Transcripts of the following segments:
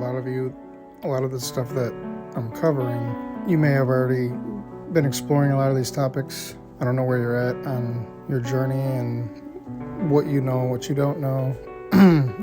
lot of you, a lot of the stuff that I'm covering, you may have already been exploring a lot of these topics. I don't know where you're at on your journey and what you know, what you don't know.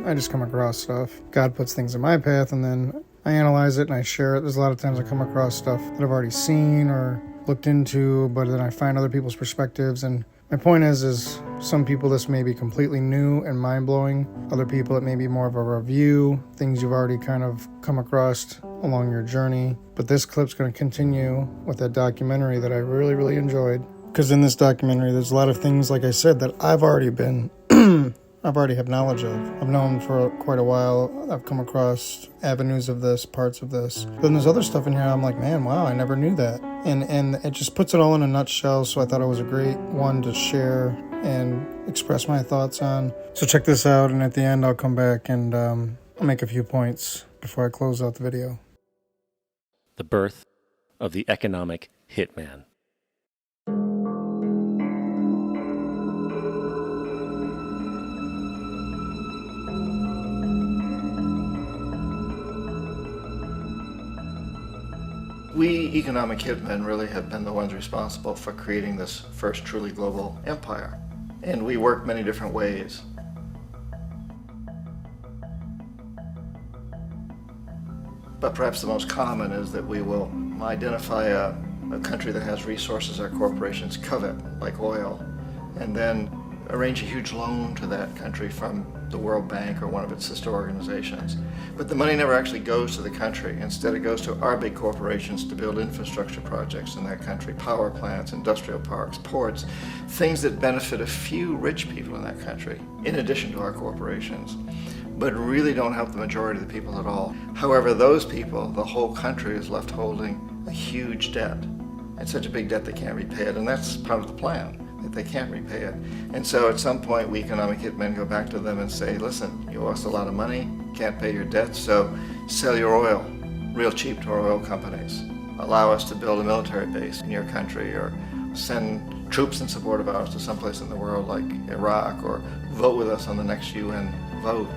I just come across stuff. God puts things in my path and then I analyze it and I share it. There's a lot of times I come across stuff that I've already seen or looked into, but then I find other people's perspectives. And my point is some people this may be completely new and mind-blowing. Other people it may be more of a review, things you've already kind of come across along your journey. But this clip's going to continue with that documentary that I really, really enjoyed. Because in this documentary, there's a lot of things, like I said, that I've already have knowledge of. I've known for quite a while. I've come across avenues of this, parts of this. But then there's other stuff in here I'm like, man, wow, I never knew that. And it just puts it all in a nutshell, so I thought it was a great one to share and express my thoughts on. So check this out, and at the end I'll come back and I'll make a few points before I close out the video. The birth of the economic hitman. We economic hitmen really have been the ones responsible for creating this first truly global empire. And we work many different ways. But perhaps the most common is that we will identify a country that has resources our corporations covet, like oil, and then arrange a huge loan to that country from the World Bank or one of its sister organizations. But the money never actually goes to the country. Instead, it goes to our big corporations to build infrastructure projects in that country, power plants, industrial parks, ports, things that benefit a few rich people in that country, in addition to our corporations, but really don't help the majority of the people at all. However, those people, the whole country is left holding a huge debt. It's such a big debt they can't repay it, and that's part of the plan, that they can't repay it. And so at some point, we economic hitmen go back to them and say, listen, you owe us a lot of money, can't pay your debt, so sell your oil real cheap to our oil companies. Allow us to build a military base in your country, or send troops in support of ours to someplace in the world like Iraq, or vote with us on the next UN vote.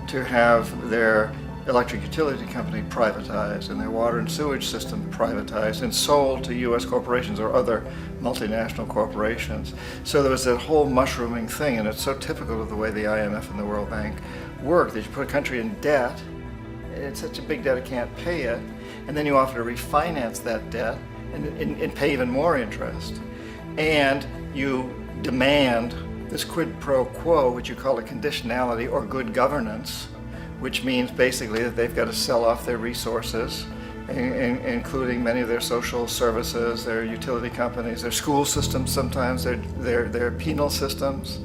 To have their electric utility company privatized and their water and sewage system privatized and sold to U.S. corporations or other multinational corporations. So there was that whole mushrooming thing, and it's so typical of the way the IMF and the World Bank work, that you put a country in debt, it's such a big debt it can't pay it, and then you offer to refinance that debt and pay even more interest. And you demand this quid pro quo, which you call a conditionality or good governance, which means basically that they've got to sell off their resources, including many of their social services, their utility companies, their school systems sometimes, their penal systems,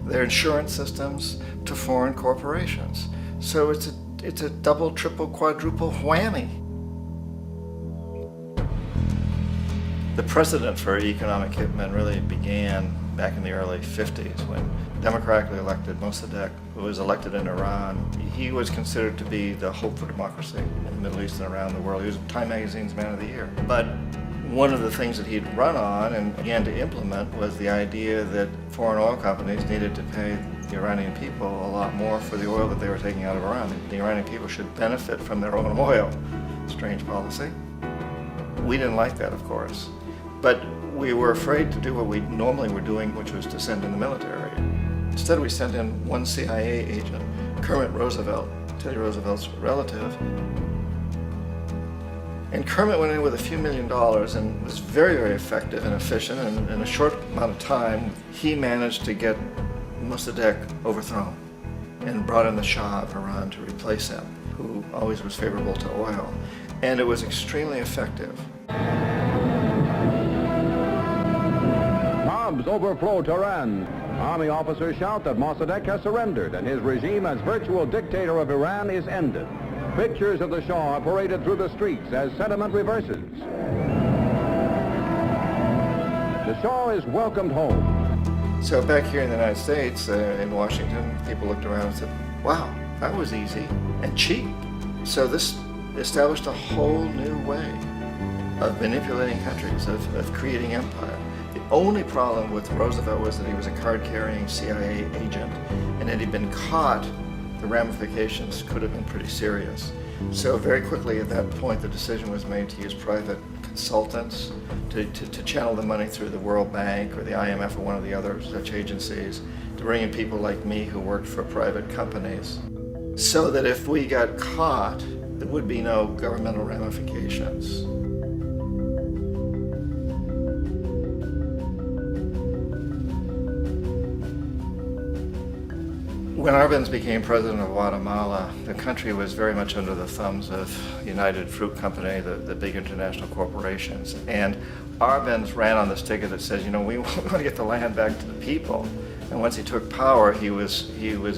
their insurance systems, to foreign corporations. So it's a double, triple, quadruple whammy. The precedent for economic hitmen really began back in the early 50s when democratically elected Mossadegh, who was elected in Iran, he was considered to be the hope for democracy in the Middle East and around the world. He was Time Magazine's Man of the Year. But one of the things that he'd run on and began to implement was the idea that foreign oil companies needed to pay the Iranian people a lot more for the oil that they were taking out of Iran. The Iranian people should benefit from their own oil. Strange policy. We didn't like that, of course. But we were afraid to do what we normally were doing, which was to send in the military. Instead, we sent in one CIA agent, Kermit Roosevelt, Teddy Roosevelt's relative. And Kermit went in with a few $1 million and was very, very effective and efficient. And in a short amount of time, he managed to get Mossadegh overthrown and brought in the Shah of Iran to replace him, who always was favorable to oil. And it was extremely effective. Mobs overflow Tehran. Army officers shout that Mossadegh has surrendered and his regime as virtual dictator of Iran is ended. Pictures of the Shah are paraded through the streets as sentiment reverses. The Shah is welcomed home. So back here in the United States, in Washington, people looked around and said, wow, that was easy and cheap. So this established a whole new way of manipulating countries, of creating empire. The only problem with Roosevelt was that he was a card-carrying CIA agent, and had he been caught, the ramifications could have been pretty serious. So very quickly at that point, the decision was made to use private consultants to channel the money through the World Bank or the IMF or one of the other such agencies, to bring in people like me who worked for private companies, so that if we got caught, there would be no governmental ramifications. When Arbenz became president of Guatemala, the country was very much under the thumbs of United Fruit Company, the big international corporations. And Arbenz ran on this ticket that says, we want to get the land back to the people. And once he took power, he was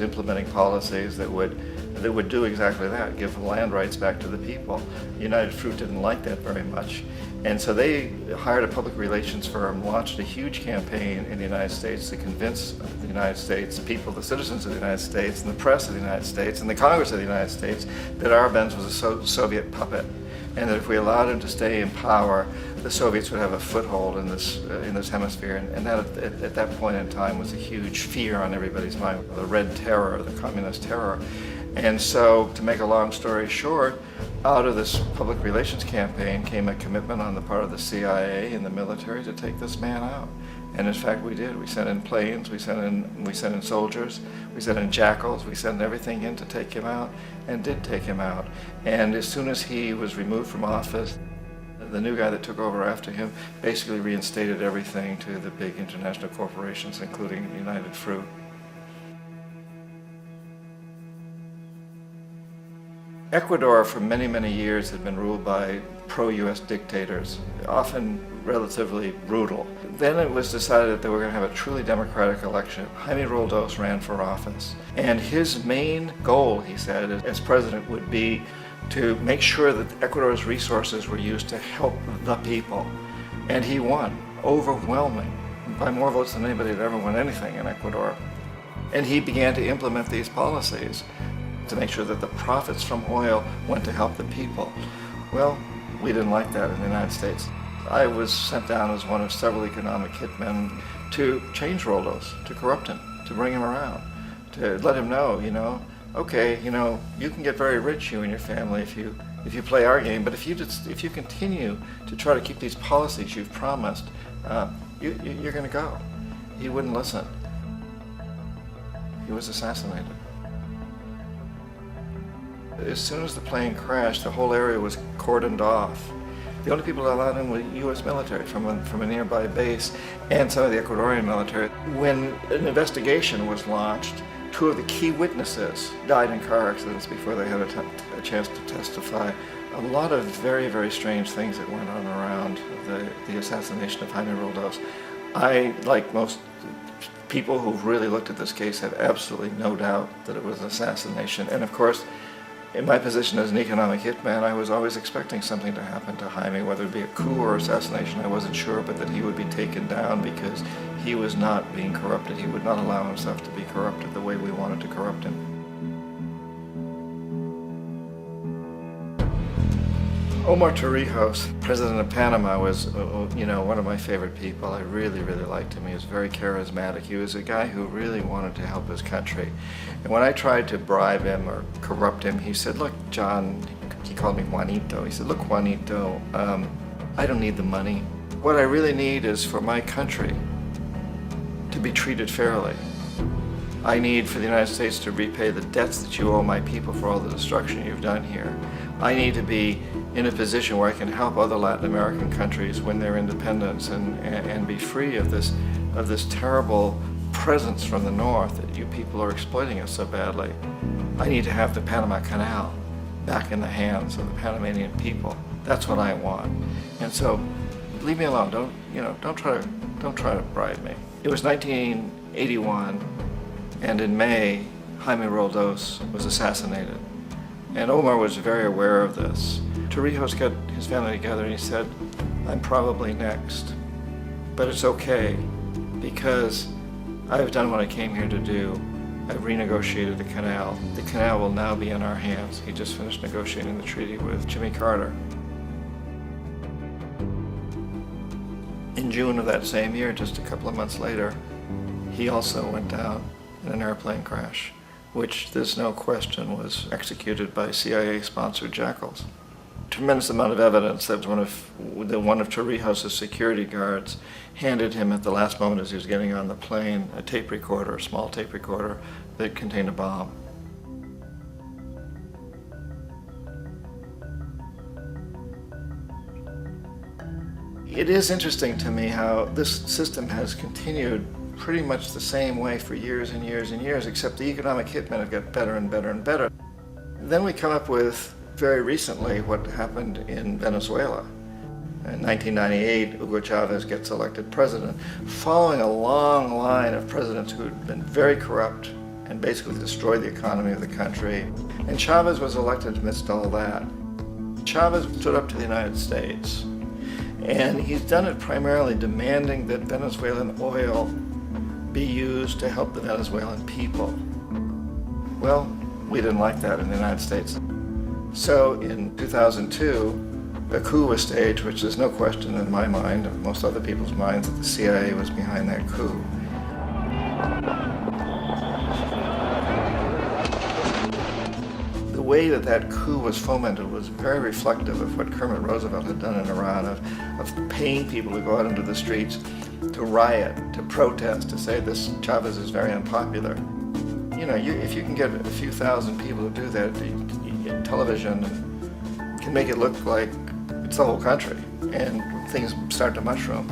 implementing policies that would do exactly that, give the land rights back to the people. United Fruit didn't like that very much. And so they hired a public relations firm, launched a huge campaign in the United States to convince the United States, people, the citizens of the United States, and the press of the United States, and the Congress of the United States, that Arbenz was a Soviet puppet, and that if we allowed him to stay in power, the Soviets would have a foothold in this hemisphere. And that at that point in time was a huge fear on everybody's mind, the Red Terror, the communist terror. And so, to make a long story short, out of this public relations campaign came a commitment on the part of the CIA and the military to take this man out. And in fact, we did. We sent in planes, we sent in soldiers, we sent in jackals, we sent everything in to take him out, and did take him out. And as soon as he was removed from office, the new guy that took over after him basically reinstated everything to the big international corporations, including United Fruit. Ecuador for many, many years had been ruled by pro-US dictators, often relatively brutal. Then it was decided that they were going to have a truly democratic election. Jaime Roldos ran for office. And his main goal, he said, as president would be to make sure that Ecuador's resources were used to help the people. And he won, overwhelming, by more votes than anybody had ever won anything in Ecuador. And he began to implement these policies to make sure that the profits from oil went to help the people. Well, we didn't like that in the United States. I was sent down as one of several economic hitmen to change Roldos, to corrupt him, to bring him around, to let him know, okay, you can get very rich, you and your family, if you play our game, but if you continue to try to keep these policies you've promised, you're going to go. He wouldn't listen. He was assassinated. As soon as the plane crashed, the whole area was cordoned off. The only people allowed in were U.S. military from a nearby base and some of the Ecuadorian military. When an investigation was launched, 2 of the key witnesses died in car accidents before they had a chance to testify. A lot of very, very strange things that went on around the assassination of Jaime Roldos. I, like most people who've really looked at this case, have absolutely no doubt that it was an assassination. And of course, in my position as an economic hitman, I was always expecting something to happen to Jaime, whether it be a coup or assassination, I wasn't sure, but that he would be taken down because he was not being corrupted. He would not allow himself to be corrupted the way we wanted to corrupt him. Omar Torrijos, president of Panama, was, one of my favorite people. I really, really liked him. He was very charismatic. He was a guy who really wanted to help his country. And when I tried to bribe him or corrupt him, he said, look, John, he called me Juanito. He said, look, Juanito, I don't need the money. What I really need is for my country to be treated fairly. I need for the United States to repay the debts that you owe my people for all the destruction you've done here. I need to be in a position where I can help other Latin American countries win their independence and be free of this terrible presence from the north that you people are exploiting us so badly. I need to have the Panama Canal back in the hands of the Panamanian people. That's what I want. And so, leave me alone. Don't try to bribe me. It was 1981, and in May, Jaime Roldos was assassinated. And Omar was very aware of this. Torrijos got his family together and he said, I'm probably next, but it's okay because I've done what I came here to do. I've renegotiated the canal. The canal will now be in our hands. He just finished negotiating the treaty with Jimmy Carter. In June of that same year, just a couple of months later, he also went down in an airplane crash. which there's no question was executed by CIA-sponsored jackals. Tremendous amount of evidence that one of Torrijos' security guards handed him at the last moment as he was getting on the plane a tape recorder, a small tape recorder that contained a bomb. It is interesting to me how this system has continued pretty much the same way for years and years and years, except the economic hitmen have got better and better and better. Then we come up with, very recently, what happened in Venezuela. In 1998, Hugo Chavez gets elected president, following a long line of presidents who had been very corrupt and basically destroyed the economy of the country. And Chavez was elected amidst all that. Chavez stood up to the United States, and he's done it primarily demanding that Venezuelan oil be used to help the Venezuelan people. Well, we didn't like that in the United States. So in 2002, a coup was staged, which there's no question in my mind, and most other people's minds, that the CIA was behind that coup. The way that that coup was fomented was very reflective of what Kermit Roosevelt had done in Iran, of paying people to go out into the streets, to riot, to protest, to say this Chavez is very unpopular. You know, if you can get a few thousand people to do that, television can make it look like it's the whole country, and things start to mushroom.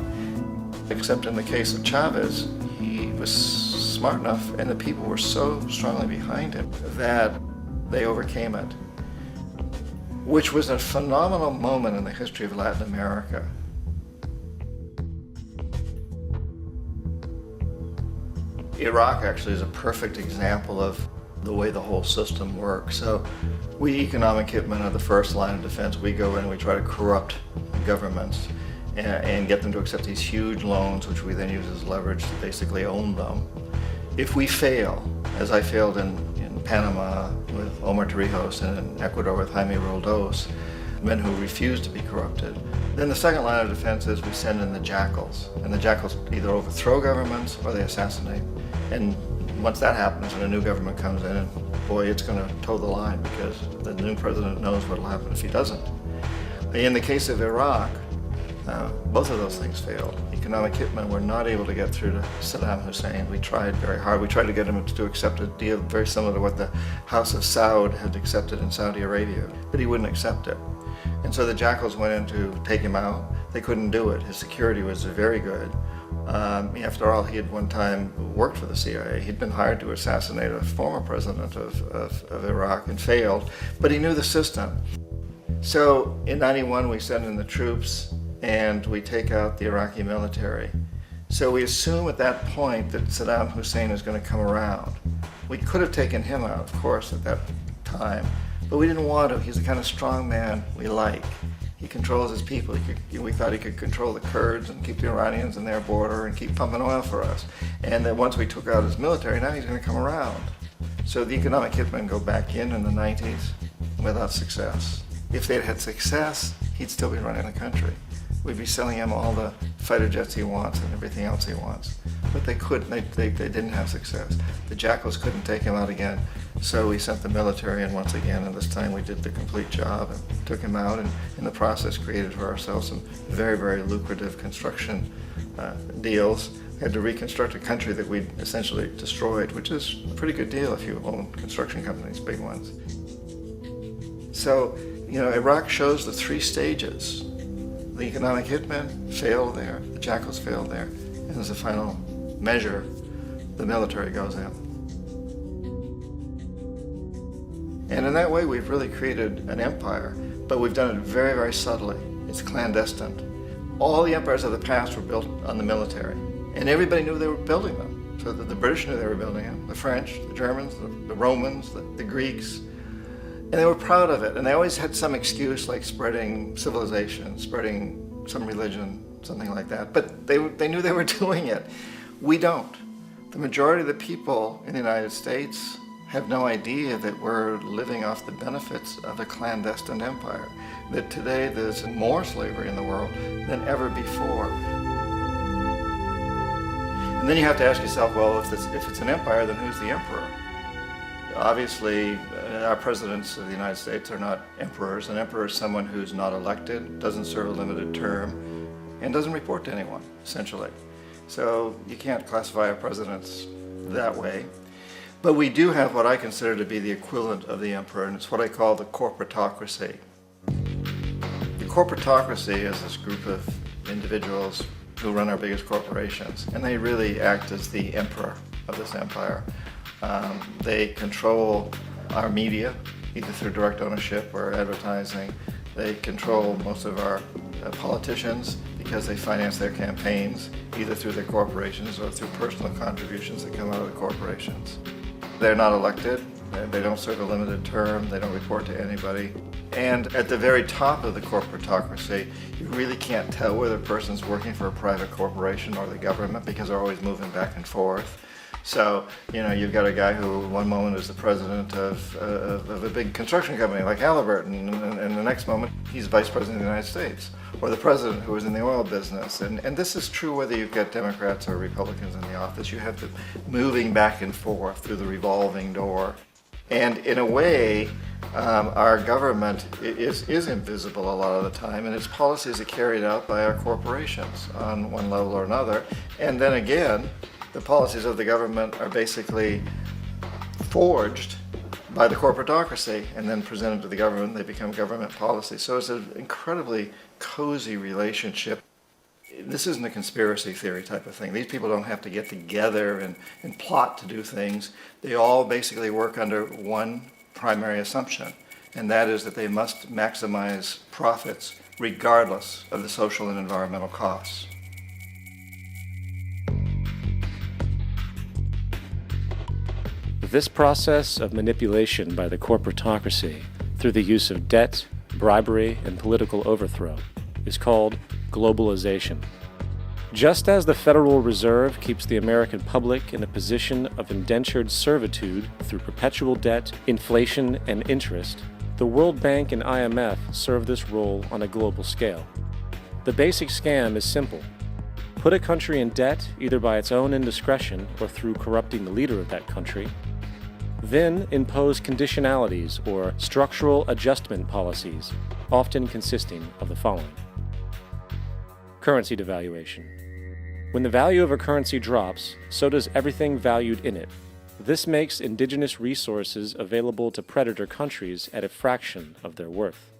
Except in the case of Chavez, he was smart enough, and the people were so strongly behind him that they overcame it, which was a phenomenal moment in the history of Latin America. Iraq actually is a perfect example of the way the whole system works. So we economic hitmen are the first line of defense. We go in and we try to corrupt governments and get them to accept these huge loans, which we then use as leverage to basically own them. If we fail, as I failed in Panama with Omar Torrijos and in Ecuador with Jaime Roldos, men who refuse to be corrupted, then the second line of defense is we send in the jackals. And the jackals either overthrow governments or they assassinate. And once that happens and a new government comes in, and boy, it's going to toe the line, because the new president knows what will happen if he doesn't. In the case of Iraq, both of those things failed. Economic hitmen were not able to get through to Saddam Hussein. We tried very hard. We tried to get him to accept a deal very similar to what the House of Saud had accepted in Saudi Arabia, but he wouldn't accept it. And so the jackals went in to take him out. They couldn't do it. His security was very good. After all, he had one time worked for the CIA. He'd been hired to assassinate a former president of Iraq and failed, but he knew the system. So in '91, we send in the troops and we take out the Iraqi military. So we assume at that point that Saddam Hussein is going to come around. We could have taken him out, of course, at that time, but we didn't want to. He's the kind of strong man we like. He controls his people. We thought he could control the Kurds and keep the Iranians in their border and keep pumping oil for us. And then once we took out his military, now he's going to come around. So the economic hitmen go back in the 90s without success. If they'd had success, he'd still be running the country. We'd be selling him all the fighter jets he wants and everything else he wants. But they couldn't, they didn't have success. The jackals couldn't take him out again, so we sent the military in once again, and this time we did the complete job and took him out, and in the process created for ourselves some very, very lucrative construction deals. We had to reconstruct a country that we'd essentially destroyed, which is a pretty good deal if you own construction companies, big ones. So, you know, Iraq shows the three stages. The economic hitmen failed there, the jackals failed there, and as a final measure, the military goes in. And in that way, we've really created an empire, but we've done it very, very subtly. It's clandestine. All the empires of the past were built on the military, and everybody knew they were building them. So that the British knew they were building them, the French, the Germans, the Romans, the Greeks. And they were proud of it, and they always had some excuse, like spreading civilization, spreading some religion, something like that. But they knew they were doing it. We don't. The majority of the people in the United States have no idea that we're living off the benefits of a clandestine empire, that today there's more slavery in the world than ever before. And then you have to ask yourself, well, if it's an empire, then who's the emperor? Obviously, our presidents of the United States are not emperors. An emperor is someone who's not elected, doesn't serve a limited term, and doesn't report to anyone, essentially. So you can't classify our presidents that way. But we do have what I consider to be the equivalent of the emperor, and it's what I call the corporatocracy. The corporatocracy is this group of individuals who run our biggest corporations, and they really act as the emperor of this empire. They control our media, either through direct ownership or advertising. They control most of our politicians because they finance their campaigns, either through their corporations or through personal contributions that come out of the corporations. They're not elected, they don't serve a limited term, they don't report to anybody. And at the very top of the corporatocracy, you really can't tell whether a person's working for a private corporation or the government because they're always moving back and forth. So, you've got a guy who one moment is the president of a big construction company like Halliburton, and the next moment he's vice president of the United States, or the president who is in the oil business. And this is true whether you've got Democrats or Republicans in the office. You have them moving back and forth through the revolving door. And in a way, our government is invisible a lot of the time, and its policies are carried out by our corporations on one level or another. And then again, the policies of the government are basically forged by the corporatocracy and then presented to the government. They become government policy. So it's an incredibly cozy relationship. This isn't a conspiracy theory type of thing. These people don't have to get together and plot to do things. They all basically work under one primary assumption, and that is that they must maximize profits regardless of the social and environmental costs. This process of manipulation by the corporatocracy through the use of debt, bribery, and political overthrow is called globalization. Just as the Federal Reserve keeps the American public in a position of indentured servitude through perpetual debt, inflation, and interest, the World Bank and IMF serve this role on a global scale. The basic scam is simple. Put a country in debt either by its own indiscretion or through corrupting the leader of that country. Then impose conditionalities or structural adjustment policies, often consisting of the following. Currency devaluation. When the value of a currency drops, so does everything valued in it. This makes indigenous resources available to predator countries at a fraction of their worth.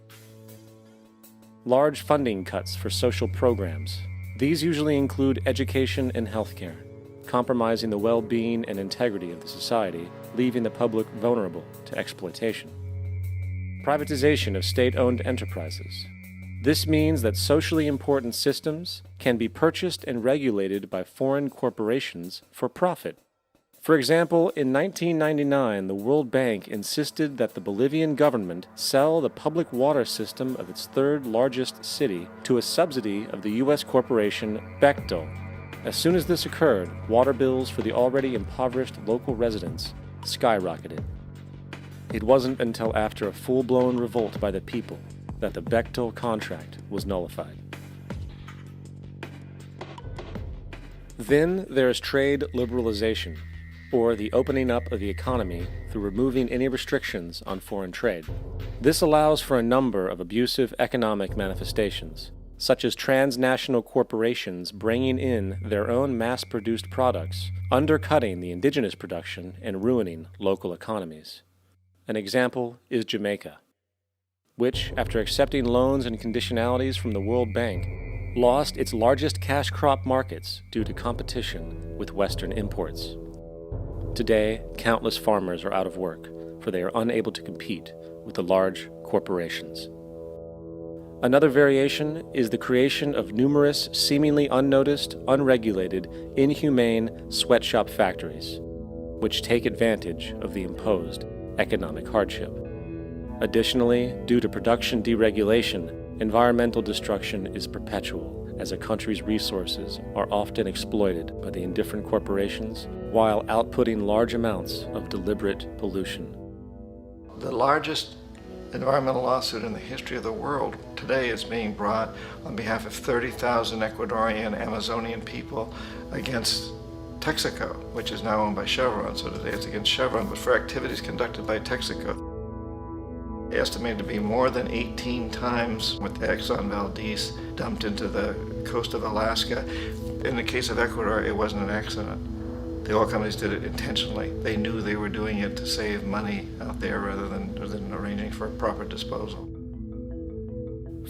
Large funding cuts for social programs. These usually include education and healthcare, compromising the well-being and integrity of the society, leaving the public vulnerable to exploitation. Privatization of state-owned enterprises. This means that socially important systems can be purchased and regulated by foreign corporations for profit. For example, in 1999, the World Bank insisted that the Bolivian government sell the public water system of its third largest city to a subsidy of the U.S. corporation Bechtel. As soon as this occurred, water bills for the already impoverished local residents skyrocketed. It wasn't until after a full-blown revolt by the people that the Bechtel contract was nullified. Then there is trade liberalization, or the opening up of the economy through removing any restrictions on foreign trade. This allows for a number of abusive economic manifestations, such as transnational corporations bringing in their own mass-produced products, undercutting the indigenous production and ruining local economies. An example is Jamaica, which, after accepting loans and conditionalities from the World Bank, lost its largest cash crop markets due to competition with Western imports. Today, countless farmers are out of work, for they are unable to compete with the large corporations. Another variation is the creation of numerous seemingly unnoticed, unregulated, inhumane sweatshop factories, which take advantage of the imposed economic hardship. Additionally, due to production deregulation, environmental destruction is perpetual, as a country's resources are often exploited by the indifferent corporations while outputting large amounts of deliberate pollution. The largest environmental lawsuit in the history of the world today is being brought on behalf of 30,000 Ecuadorian Amazonian people against Texaco, which is now owned by Chevron. So today it's against Chevron, but for activities conducted by Texaco. Estimated to be more than 18 times what the Exxon Valdez dumped into the coast of Alaska. In the case of Ecuador, it wasn't an accident. The oil companies did it intentionally. They knew they were doing it to save money out there rather than arranging for proper disposal.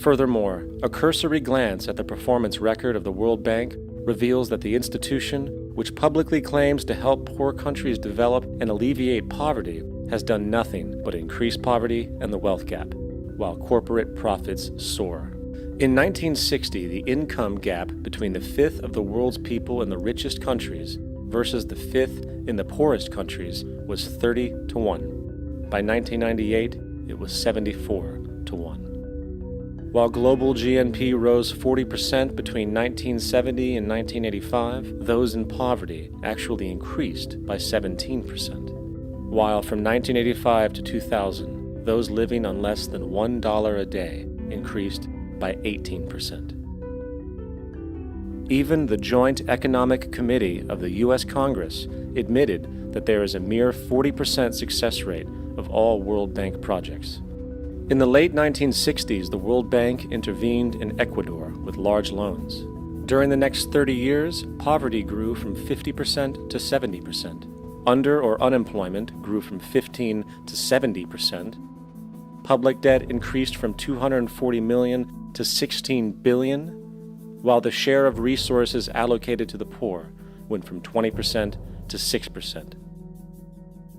Furthermore, a cursory glance at the performance record of the World Bank reveals that the institution, which publicly claims to help poor countries develop and alleviate poverty, has done nothing but increase poverty and the wealth gap, while corporate profits soar. In 1960, the income gap between the fifth of the world's people in the richest countries versus the fifth in the poorest countries was 30 to 1. By 1998, it was 74 to 1. While global GNP rose 40% between 1970 and 1985, those in poverty actually increased by 17%. While from 1985 to 2000, those living on less than $1 a day increased by 18%. Even the Joint Economic Committee of the U.S. Congress admitted that there is a mere 40% success rate of all World Bank projects. In the late 1960s, the World Bank intervened in Ecuador with large loans. During the next 30 years, poverty grew from 50% to 70%. Under or unemployment grew from 15 to 70%. Public debt increased from $240 million to $16 billion, while the share of resources allocated to the poor went from 20% to 6%.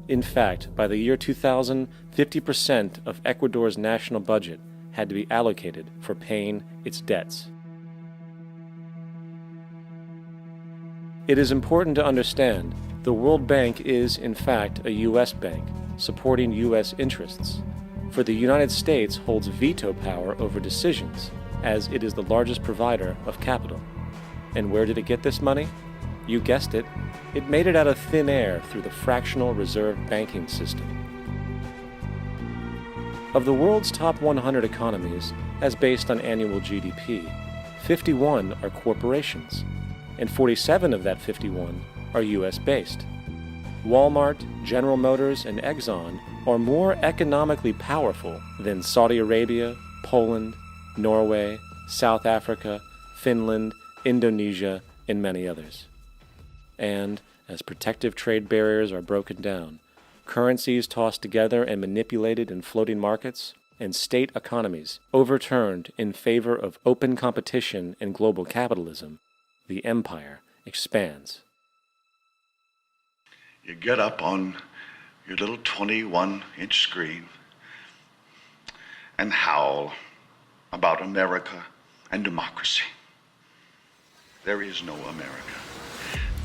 In fact, by the year 2000, 50% of Ecuador's national budget had to be allocated for paying its debts. It is important to understand the World Bank is, in fact, a U.S. bank, supporting U.S. interests. For the United States holds veto power over decisions, as it is the largest provider of capital. And where did it get this money? You guessed it. It made it out of thin air through the fractional reserve banking system. Of the world's top 100 economies, as based on annual GDP, 51 are corporations, and 47 of that 51 are U.S.-based. Walmart, General Motors, and Exxon are more economically powerful than Saudi Arabia, Poland, Norway, South Africa, Finland, Indonesia, and many others. And as protective trade barriers are broken down, currencies tossed together and manipulated in floating markets, and state economies overturned in favor of open competition and global capitalism, the empire expands. You get up on your little 21-inch screen and howl about America and democracy. There is no America.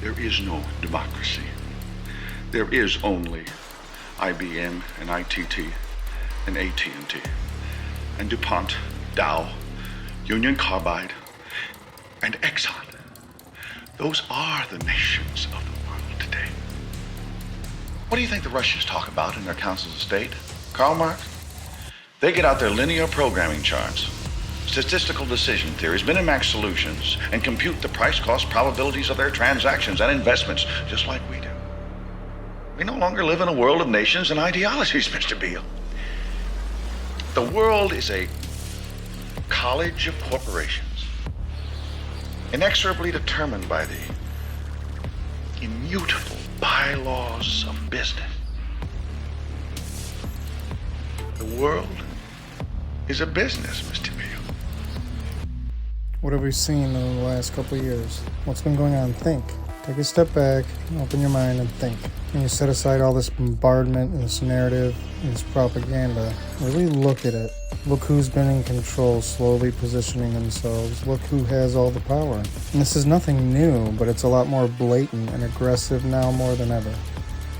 There is no democracy. There is only IBM and ITT and AT&T and DuPont, Dow, Union Carbide, and Exxon. Those are the nations of the world today. What do you think the Russians talk about in their councils of state? Karl Marx? They get out their linear programming charts, statistical decision theories, Minimax solutions, and compute the price-cost probabilities of their transactions and investments, just like we do. We no longer live in a world of nations and ideologies, Mr. Beale. The world is a college of corporations, inexorably determined by the immutable bylaws of business. The world is a business, Mr. Beale. What have we seen in the last couple of years? What's been going on? Think. Take a step back, open your mind, and think. When you set aside all this bombardment and this narrative and this propaganda, really look at it. Look who's been in control, slowly positioning themselves. Look who has all the power. And this is nothing new, but it's a lot more blatant and aggressive now more than ever.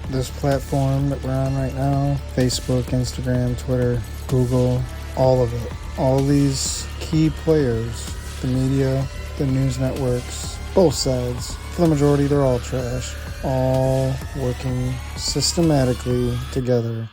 This platform that we're on right now, Facebook, Instagram, Twitter, Google, all of it. All these key players, the media, the news networks, both sides, for the majority, they're all trash. All working systematically together